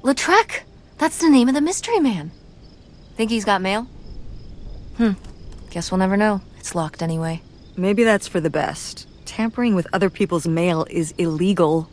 Lautrec! That's the name of the mystery man. Think he's got mail? Guess we'll never know. It's locked anyway. Maybe that's for the best. Tampering with other people's mail is illegal.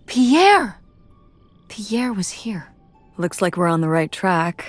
Pierre! Pierre was here. Looks like we're on the right track.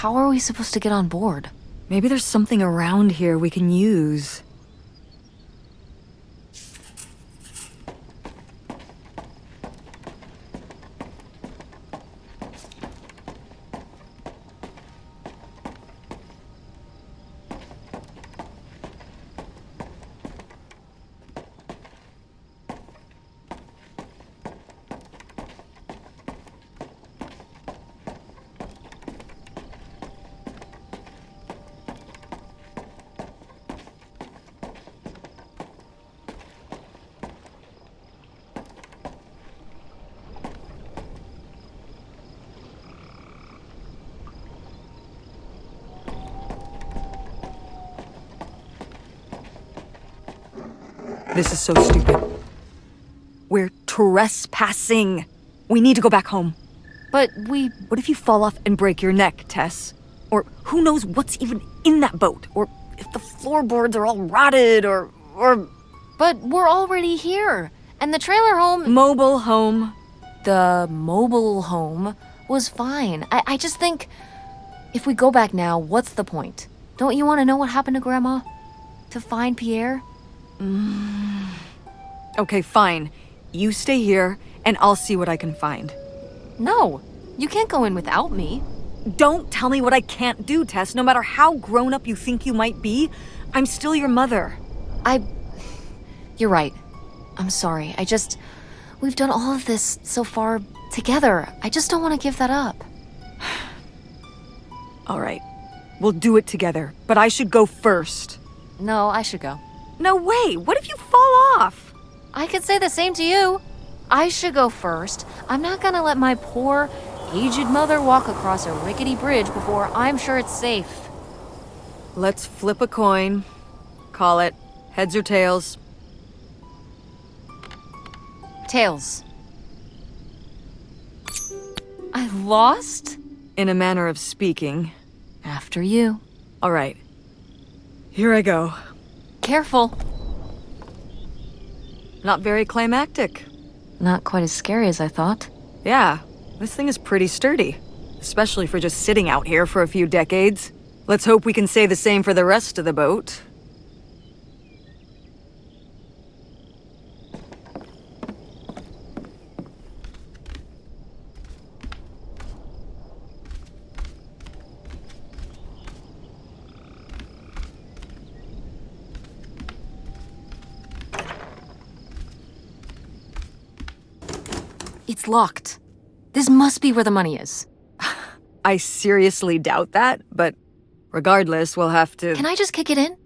How are we supposed to get on board? Maybe there's something around here we can use. This is so stupid. We're trespassing. We need to go back home. But What if you fall off and break your neck, Tess? Or who knows what's even in that boat? Or if the floorboards are all rotted, or... But we're already here. And the trailer home... Mobile home. The mobile home was fine. I just think... If we go back now, what's the point? Don't you want to know what happened to Grandma? To find Pierre? Okay, fine. You stay here, and I'll see what I can find. No, you can't go in without me. Don't tell me what I can't do, Tess. No matter how grown up you think you might be, I'm still your mother. You're right. I'm sorry. We've done all of this so far together. I just don't want to give that up. All right. We'll do it together, but I should go first. No, I should go. No way! What if you fall off? I could say the same to you. I should go first. I'm not gonna let my poor, aged mother walk across a rickety bridge before I'm sure it's safe. Let's flip a coin. Call it heads or tails. Tails. I lost? In a manner of speaking. After you. All right. Here I go. Careful. Not very climactic. Not quite as scary as I thought. Yeah, this thing is pretty sturdy. Especially for just sitting out here for a few decades. Let's hope we can say the same for the rest of the boat. It's locked. This must be where the money is. I seriously doubt that, but regardless, we'll have to... Can I just kick it in?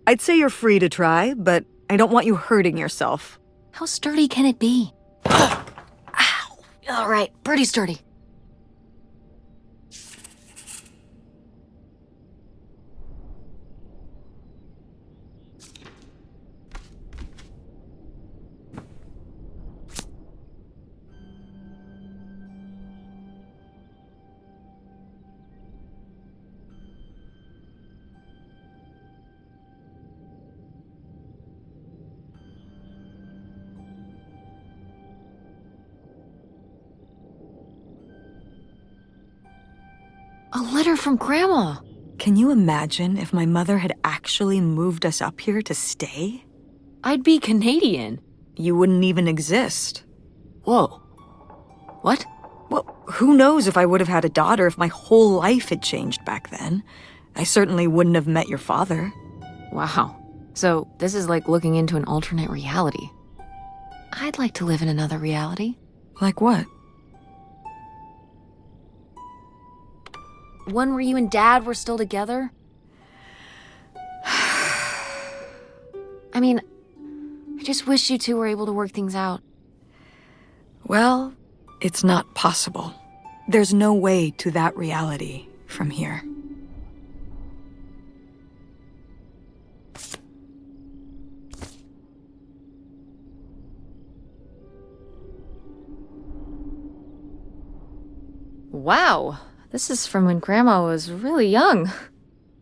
I'd say you're free to try, but I don't want you hurting yourself. How sturdy can it be? Ow! All right, pretty sturdy. A letter from Grandma. Can you imagine if my mother had actually moved us up here to stay? I'd be Canadian. You wouldn't even exist. Whoa. What? Well, who knows if I would have had a daughter if my whole life had changed back then. I certainly wouldn't have met your father. Wow. So this is like looking into an alternate reality. I'd like to live in another reality. Like what? One where you and Dad were still together? I mean, I just wish you two were able to work things out. Well, it's not possible. There's no way to that reality from here. Wow. This is from when Grandma was really young.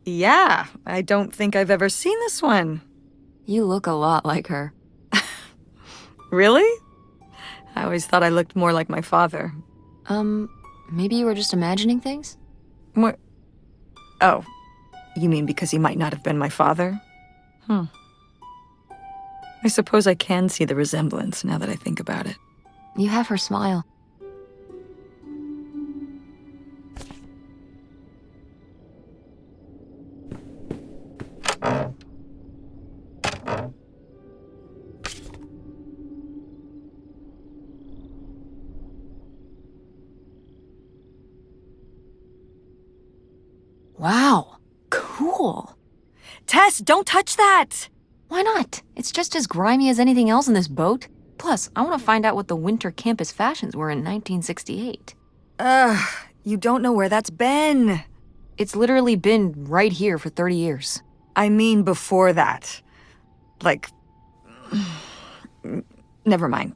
Yeah, I don't think I've ever seen this one. You look a lot like her. Really? I always thought I looked more like my father. Maybe you were just imagining things? What? Oh, you mean because he might not have been my father? I suppose I can see the resemblance now that I think about it. You have her smile. Wow, cool. Tess, don't touch that! Why not? It's just as grimy as anything else in this boat. Plus, I want to find out what the winter campus fashions were in 1968. You don't know where that's been. It's literally been right here for 30 years. I mean before that. Like... Never mind.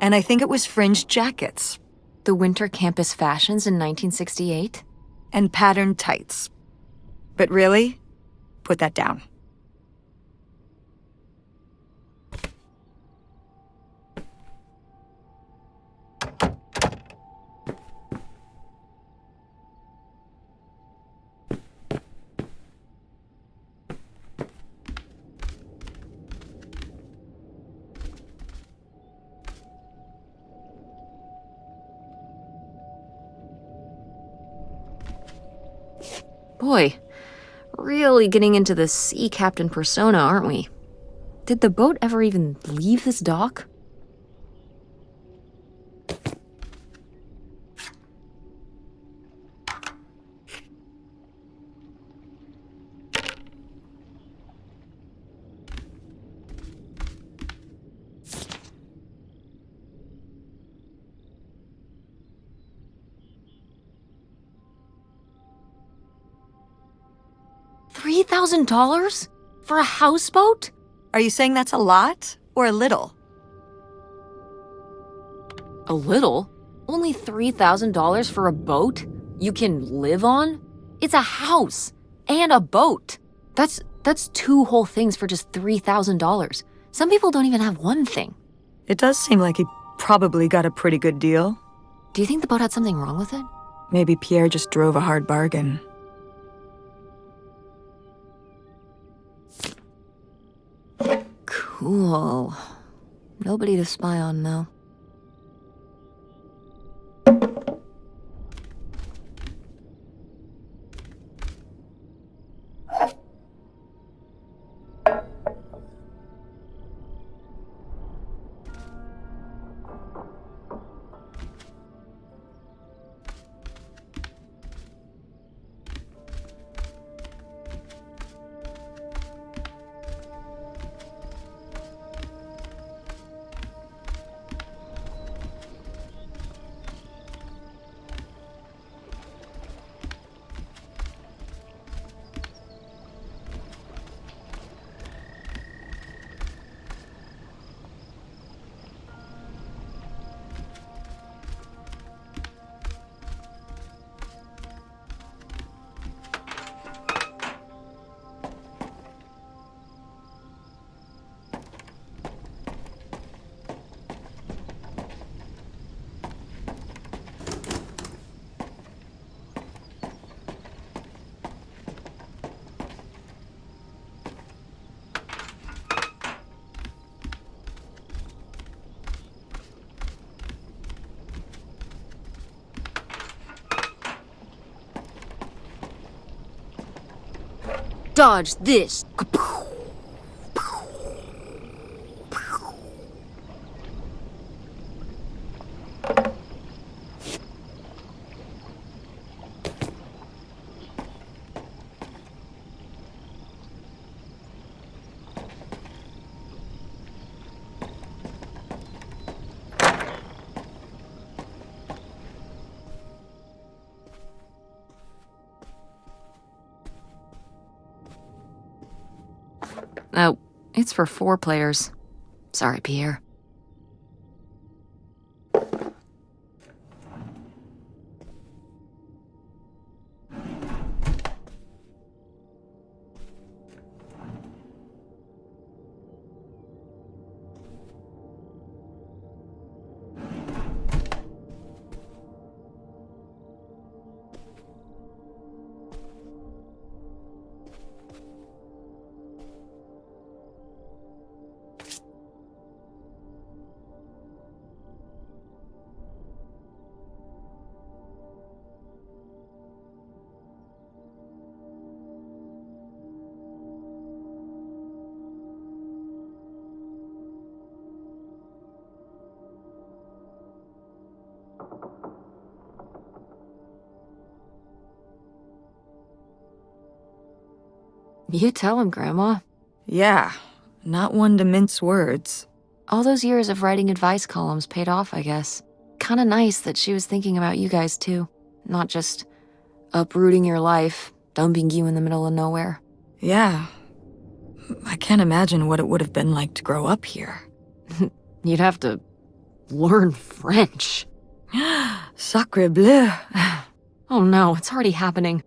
And I think it was fringed jackets. The winter campus fashions in 1968? And patterned tights. But really, put that down. Boy, really getting into the sea captain persona, aren't we? Did the boat ever even leave this dock? $3,000 for a houseboat? Are you saying that's a lot or a little? A little? Only $3,000 for a boat you can live on? It's a house and a boat. That's two whole things for just $3,000. Some people don't even have one thing. It does seem like he probably got a pretty good deal. Do you think the boat had something wrong with it? Maybe Pierre just drove a hard bargain. Cool. Nobody to spy on, though. Dodge this. Oh, it's for 4 players. Sorry, Pierre. You tell him, Grandma. Yeah, not one to mince words. All those years of writing advice columns paid off, I guess. Kinda nice that she was thinking about you guys, too. Not just uprooting your life, dumping you in the middle of nowhere. Yeah. I can't imagine what it would have been like to grow up here. You'd have to learn French. Sacre bleu. Oh no, it's already happening.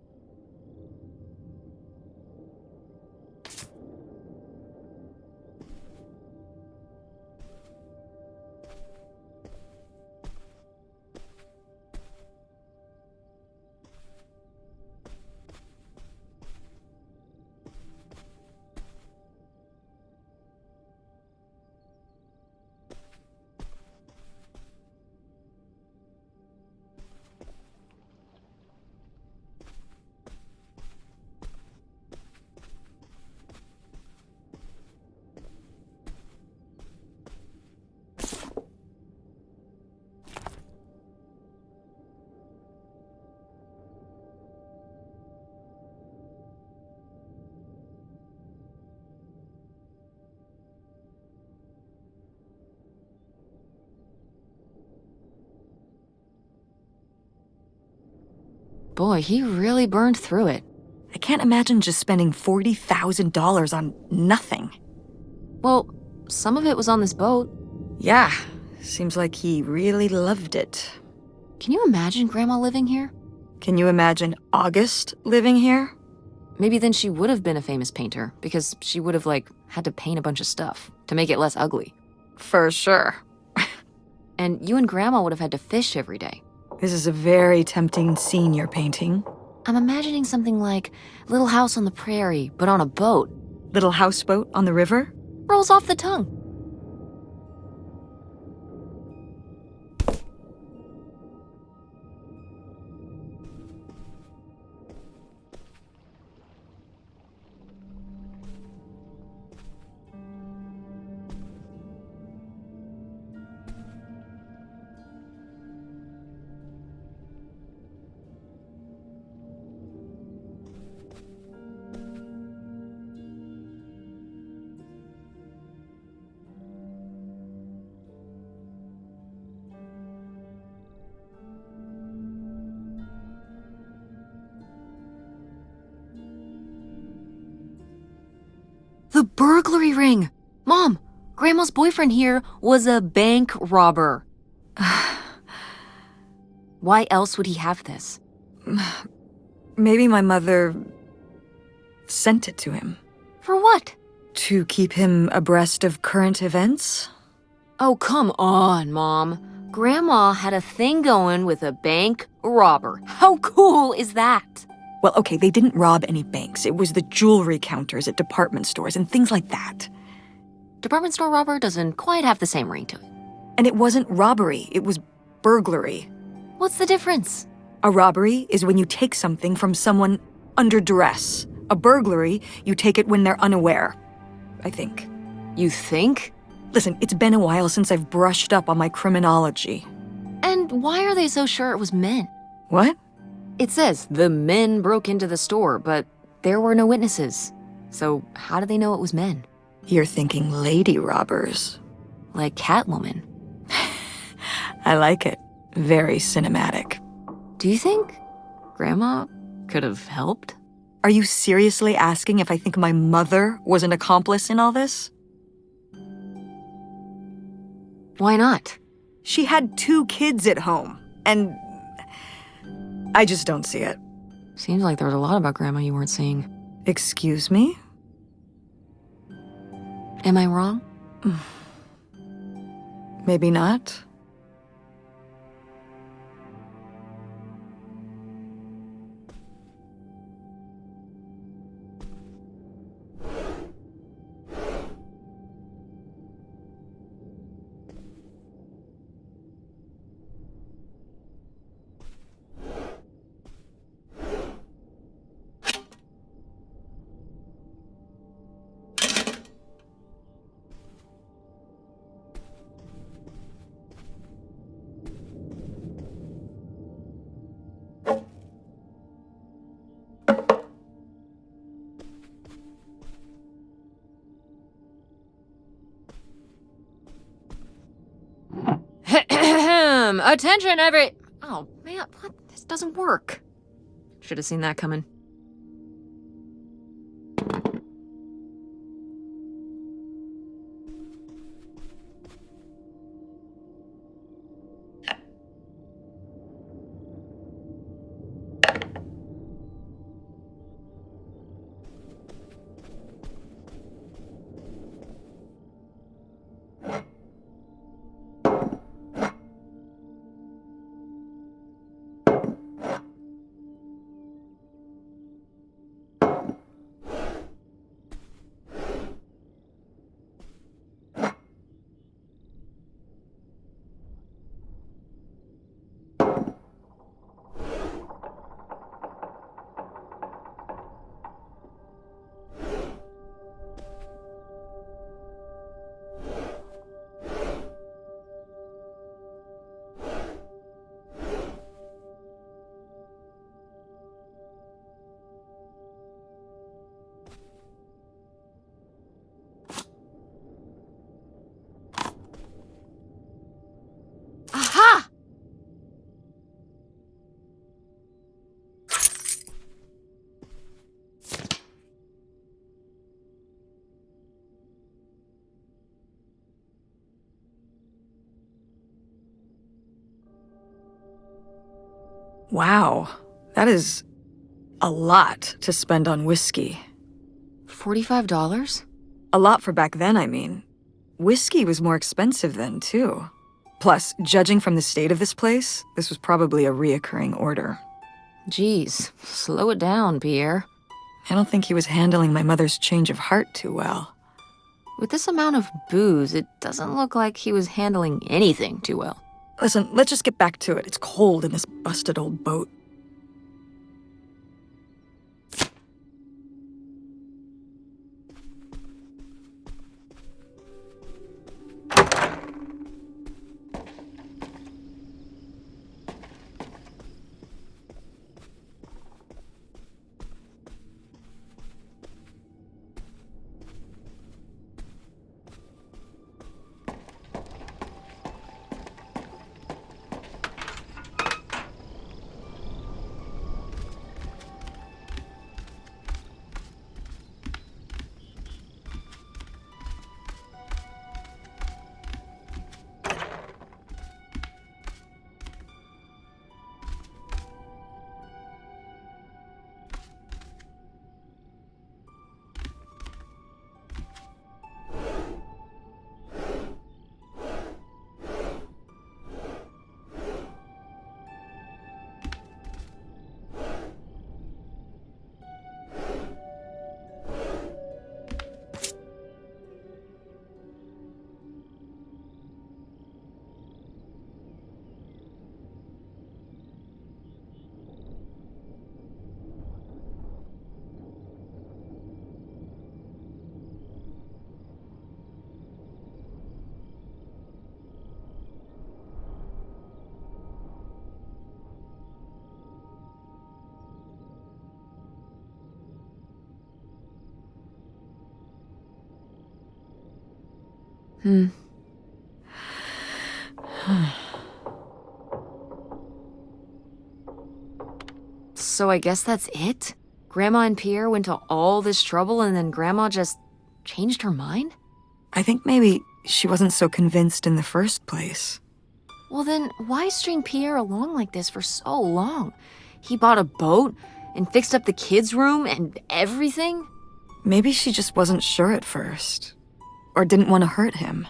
Boy, he really burned through it. I can't imagine just spending $40,000 on nothing. Well, some of it was on this boat. Yeah, seems like he really loved it. Can you imagine Grandma living here? Can you imagine August living here? Maybe then she would have been a famous painter, because she would have, had to paint a bunch of stuff to make it less ugly. For sure. And you and Grandma would have had to fish every day. This is a very tempting scene you're painting. I'm imagining something like Little House on the Prairie, but on a boat. Little houseboat on the river? Rolls off the tongue. The burglary ring! Mom, Grandma's boyfriend here was a bank robber. Why else would he have this? Maybe my mother sent it to him. For what? To keep him abreast of current events? Oh, come on, Mom. Grandma had a thing going with a bank robber. How cool is that? Well, okay, they didn't rob any banks. It was the jewelry counters at department stores and things like that. Department store robber doesn't quite have the same ring to it. And it wasn't robbery, it was burglary. What's the difference? A robbery is when you take something from someone under duress, A burglary, you take it when they're unaware. I think. You think? Listen, it's been a while since I've brushed up on my criminology. And why are they so sure it was men? What? It says the men broke into the store, but there were no witnesses. So how do they know it was men? You're thinking lady robbers. Like Catwoman. I like it. Very cinematic. Do you think Grandma could have helped? Are you seriously asking if I think my mother was an accomplice in all this? Why not? She had 2 kids at home, and I just don't see it. Seems like there was a lot about Grandma you weren't seeing. Excuse me? Am I wrong? Maybe not. Attention, Oh, man, what? This doesn't work. Should have seen that coming. Aha! Wow, that is a lot to spend on whiskey. $45? A lot for back then, I mean. Whiskey was more expensive then, too. Plus, judging from the state of this place, this was probably a reoccurring order. Geez, slow it down, Pierre. I don't think he was handling my mother's change of heart too well. With this amount of booze, it doesn't look like he was handling anything too well. Listen, let's just get back to it. It's cold in this busted old boat. So I guess that's it? Grandma and Pierre went to all this trouble and then Grandma just changed her mind? I think maybe she wasn't so convinced in the first place. Well then, why string Pierre along like this for so long? He bought a boat and fixed up the kids' room and everything? Maybe she just wasn't sure at first. Or didn't want to hurt him.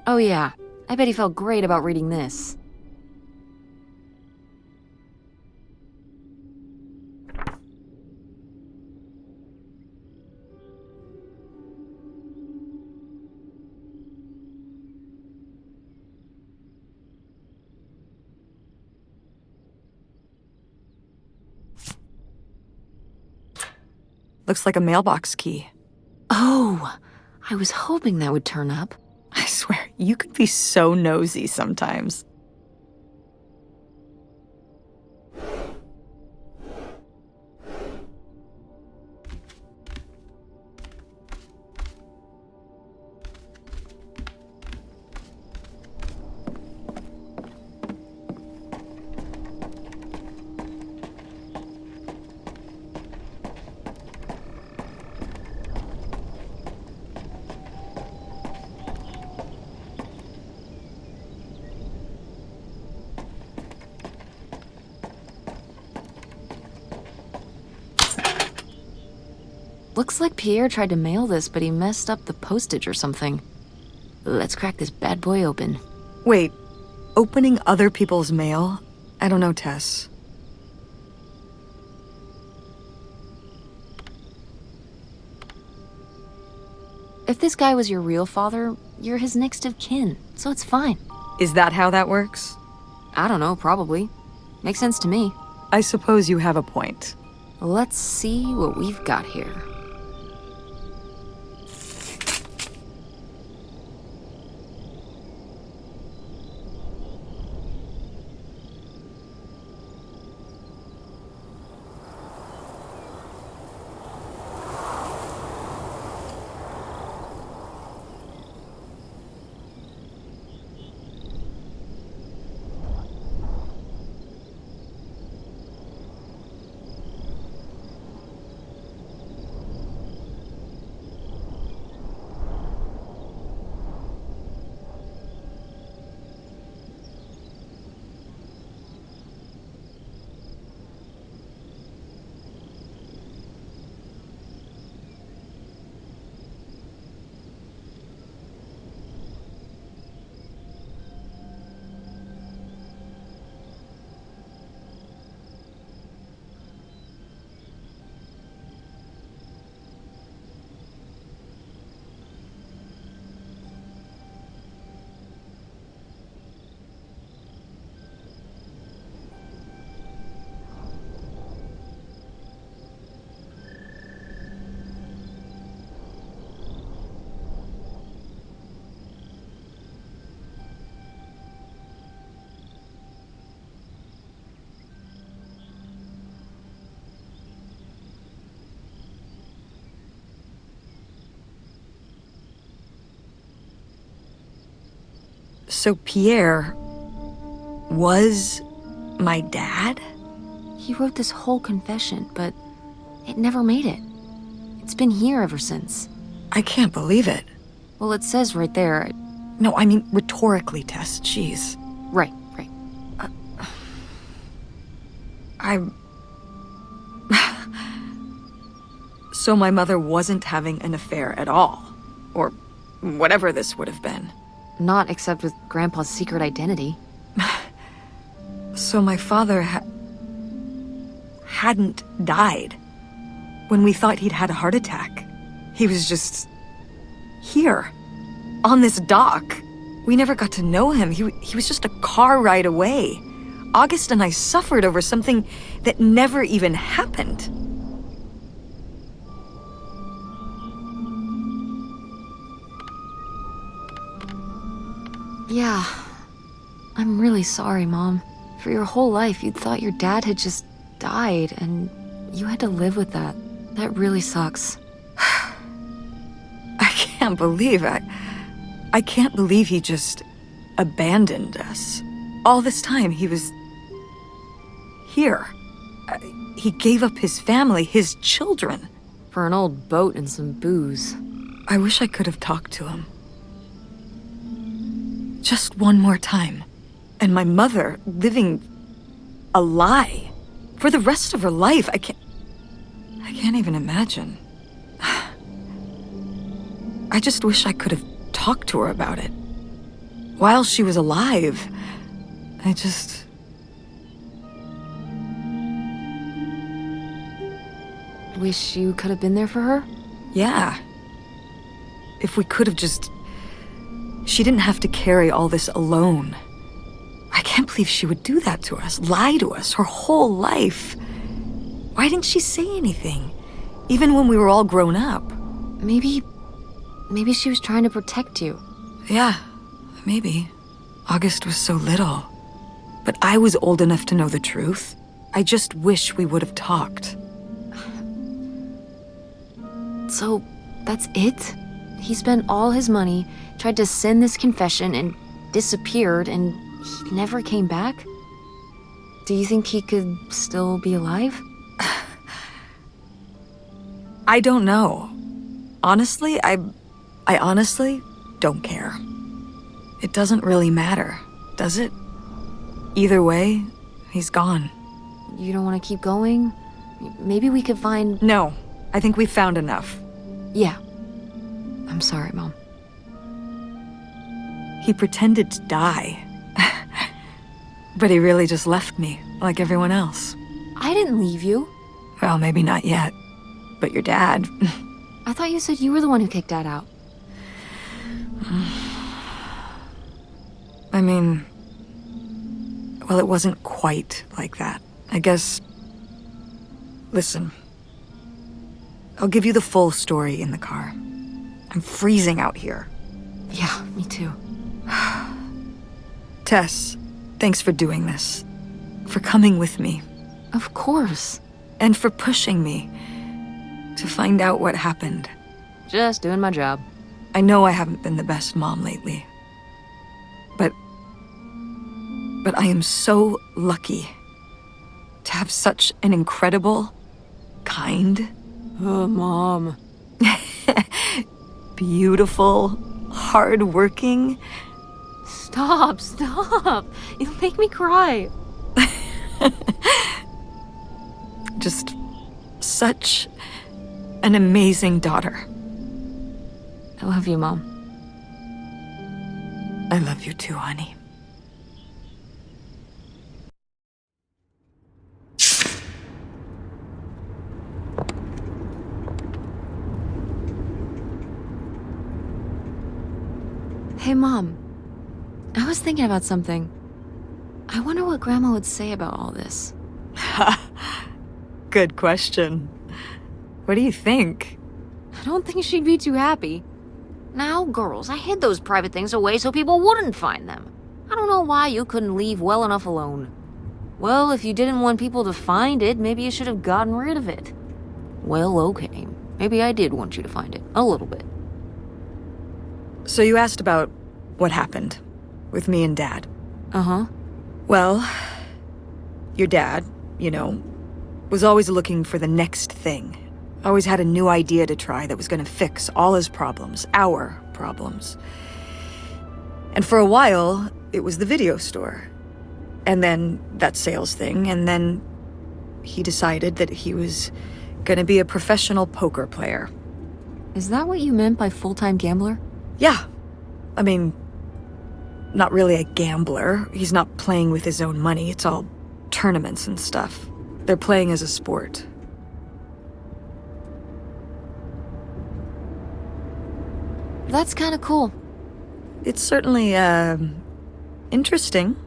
Oh yeah, I bet he felt great about reading this. Looks like a mailbox key. Oh, I was hoping that would turn up. I swear, you could be so nosy sometimes. Looks like Pierre tried to mail this, but he messed up the postage or something. Let's crack this bad boy open. Wait, opening other people's mail? I don't know, Tess. If this guy was your real father, you're his next of kin, so it's fine. Is that how that works? I don't know, probably. Makes sense to me. I suppose you have a point. Let's see what we've got here. So Pierre was my dad? He wrote this whole confession, but it never made it. It's been here ever since. I can't believe it. Well, it says right there. No, I mean rhetorically, Tess. Jeez. Right. So my mother wasn't having an affair at all. Or whatever this would have been. Not except with Grandpa's secret identity. So my father hadn't died. When we thought he'd had a heart attack, he was just here, on this dock. We never got to know him. He was just a car ride away. August and I suffered over something that never even happened. Yeah. I'm really sorry, Mom. For your whole life, you'd thought your dad had just died, and you had to live with that. That really sucks. I can't believe I can't believe he just abandoned us. All this time, he was here. He gave up his family, his children. For an old boat and some booze. I wish I could have talked to him. Just one more time. And my mother living a lie for the rest of her life. I can't even imagine. I just wish I could have talked to her about it. While she was alive, Wish you could have been there for her? Yeah. If we could have just... She didn't have to carry all this alone. I can't believe she would do that to us, lie to us her whole life. Why didn't she say anything? Even when we were all grown up. Maybe she was trying to protect you. Yeah, maybe. August was so little. But I was old enough to know the truth. I just wish we would have talked. So, that's it? He spent all his money, tried to send this confession, and disappeared, and he never came back? Do you think he could still be alive? I don't know. Honestly, I honestly don't care. It doesn't really matter, does it? Either way, he's gone. You don't want to keep going? Maybe we could find... No, I think we found enough. Yeah. I'm sorry, Mom. He pretended to die. But he really just left me, like everyone else. I didn't leave you. Well, maybe not yet. But your dad... I thought you said you were the one who kicked Dad out. I mean... Well, it wasn't quite like that. I guess... Listen. I'll give you the full story in the car. I'm freezing out here. Yeah, me too. Tess, thanks for doing this. For coming with me. Of course. And for pushing me to find out what happened. Just doing my job. I know I haven't been the best mom lately. But I am so lucky to have such an incredible, kind... Oh, Mom. Beautiful, hardworking... Stop. You'll make me cry. Just such an amazing daughter. I love you, Mom. I love you too, honey. Hey, Mom. I was thinking about something. I wonder what Grandma would say about all this. Good question. What do you think? I don't think she'd be too happy. Now, girls, I hid those private things away so people wouldn't find them. I don't know why you couldn't leave well enough alone. Well, if you didn't want people to find it, maybe you should have gotten rid of it. Well, okay. Maybe I did want you to find it. A little bit. So you asked about what happened with me and Dad. Uh-huh. Well, your dad, was always looking for the next thing. Always had a new idea to try that was going to fix all his problems, our problems. And for a while, it was the video store. And then that sales thing, and then he decided that he was going to be a professional poker player. Is that what you meant by full-time gambler? Yeah. I mean, not really a gambler. He's not playing with his own money. It's all tournaments and stuff. They're playing as a sport. That's kind of cool. It's certainly, interesting.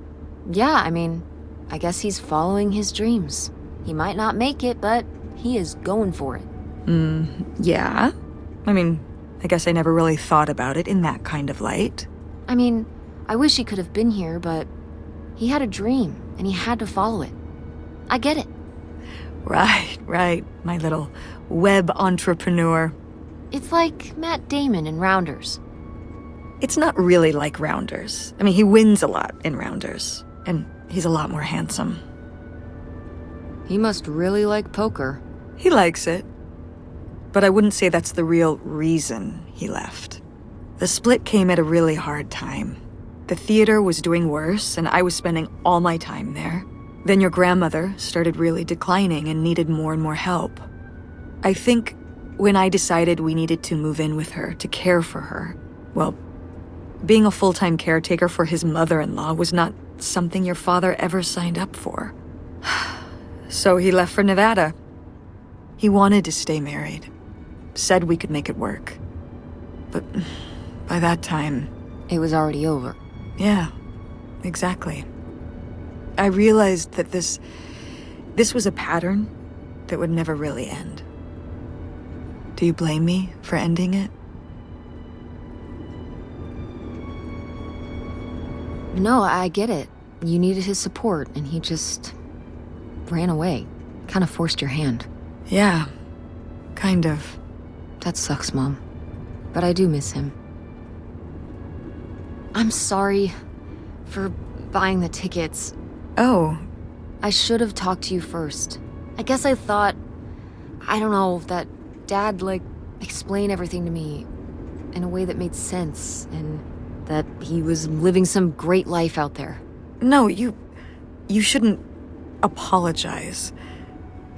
Yeah, I mean, I guess he's following his dreams. He might not make it, but he is going for it. Yeah. I mean, I guess I never really thought about it in that kind of light. I mean, I wish he could have been here, but he had a dream, and he had to follow it. I get it. Right. My little web entrepreneur. It's like Matt Damon in Rounders. It's not really like Rounders. I mean, he wins a lot in Rounders, and he's a lot more handsome. He must really like poker. He likes it. But I wouldn't say that's the real reason he left. The split came at a really hard time. The theater was doing worse, and I was spending all my time there. Then your grandmother started really declining and needed more and more help. I think when I decided we needed to move in with her to care for her, well, being a full-time caretaker for his mother-in-law was not something your father ever signed up for. So he left for Nevada. He wanted to stay married. Said we could make it work. But by that time... It was already over. Yeah, exactly. I realized that this was a pattern that would never really end. Do you blame me for ending it? No, I get it. You needed his support, and he just ran away. Kind of forced your hand. Yeah, kind of. That sucks, Mom. But I do miss him. I'm sorry for buying the tickets. Oh. I should have talked to you first. I guess I thought, I don't know, that Dad, explain everything to me in a way that made sense, and that he was living some great life out there. No, you shouldn't apologize.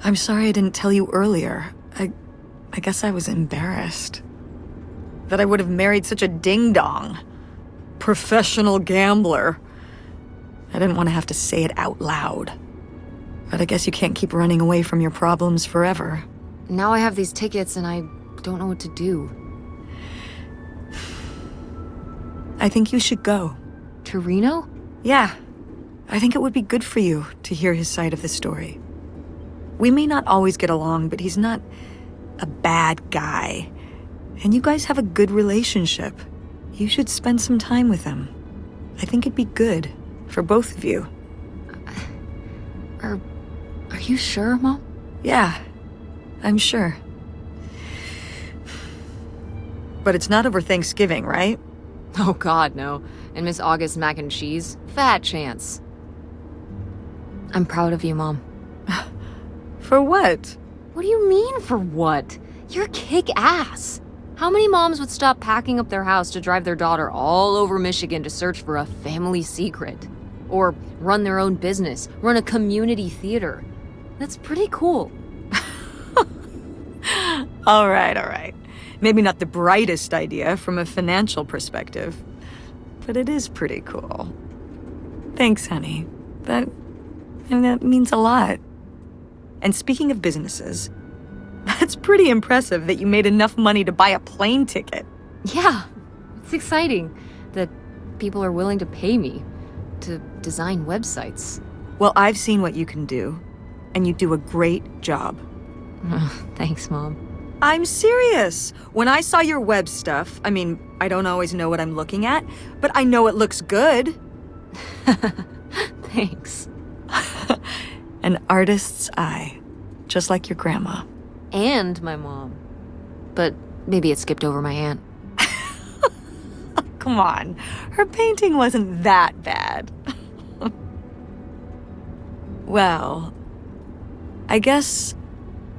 I'm sorry I didn't tell you earlier. I guess I was embarrassed. That I would have married such a ding-dong. Professional gambler. I didn't want to have to say it out loud. But I guess you can't keep running away from your problems forever. Now I have these tickets and I don't know what to do. I think you should go. To Reno? Yeah. I think it would be good for you to hear his side of the story. We may not always get along, but he's not a bad guy. And you guys have a good relationship. You should spend some time with him. I think it'd be good for both of you. Are you sure, Mom? Yeah, I'm sure. But it's not over Thanksgiving, right? Oh God, no. And Miss August mac and cheese? Fat chance. I'm proud of you, Mom. For what? What do you mean, for what? You're kick-ass. How many moms would stop packing up their house to drive their daughter all over Michigan to search for a family secret? Or run their own business, run a community theater? That's pretty cool. All right. Maybe not the brightest idea from a financial perspective, but it is pretty cool. Thanks, honey. That means a lot. And speaking of businesses, that's pretty impressive that you made enough money to buy a plane ticket. Yeah, it's exciting that people are willing to pay me to design websites. Well, I've seen what you can do, and you do a great job. Thanks, Mom. I'm serious. When I saw your web stuff, I mean, I don't always know what I'm looking at, but I know it looks good. Thanks. An artist's eye, just like your grandma. And my mom. But maybe it skipped over my aunt. Come on, her painting wasn't that bad. Well, I guess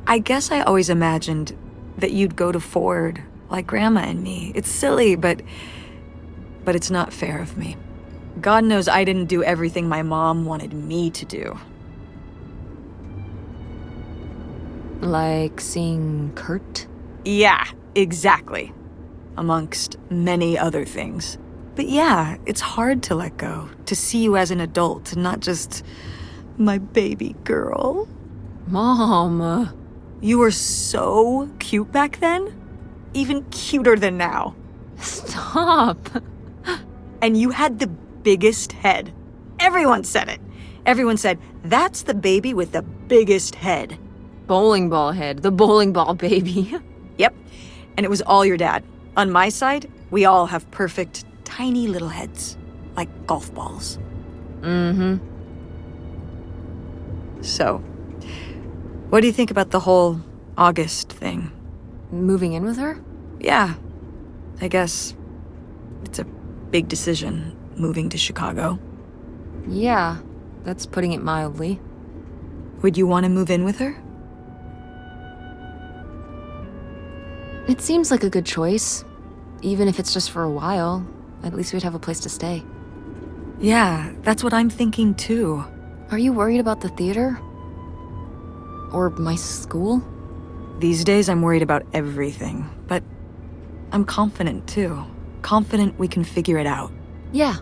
I always imagined that you'd go to Ford like Grandma and me. It's silly, but it's not fair of me. God knows I didn't do everything my mom wanted me to do. Like seeing Kurt? Yeah, exactly. Amongst many other things. But yeah, it's hard to let go, to see you as an adult and not just my baby girl. Mom. You were so cute back then. Even cuter than now. Stop. And you had the biggest head. Everyone said it. Everyone said, that's the baby with the biggest head. Bowling ball head, the bowling ball baby. Yep. And it was all your dad. On my side, we all have perfect, tiny little heads. Like golf balls. Mm-hmm. So, what do you think about the whole August thing? Moving in with her? Yeah. I guess It's a big decision, moving to Chicago. Yeah, that's putting it mildly. Would you want to move in with her? It seems like a good choice. Even if it's just for a while, at least we'd have a place to stay. Yeah, that's what I'm thinking too. Are you worried about the theater? Or my school? These days I'm worried about everything, but I'm confident too. Confident we can figure it out. Yeah.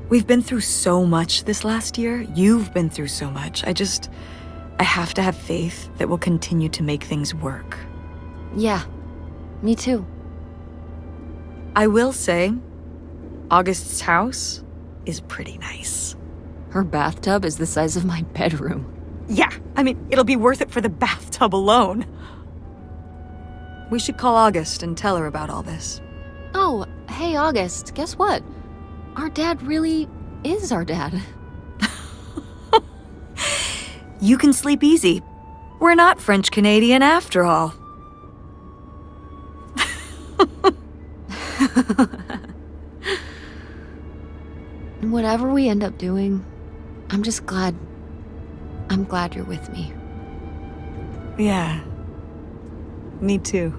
We've been through so much this last year. You've been through so much. I have to have faith that we'll continue to make things work. Yeah. Me too. I will say, August's house is pretty nice. Her bathtub is the size of my bedroom. Yeah, I mean, it'll be worth it for the bathtub alone. We should call August and tell her about all this. Oh, hey August, guess what? Our dad really is our dad. You can sleep easy. We're not French-Canadian after all. Whatever we end up doing, I'm glad you're with me. Yeah, me too.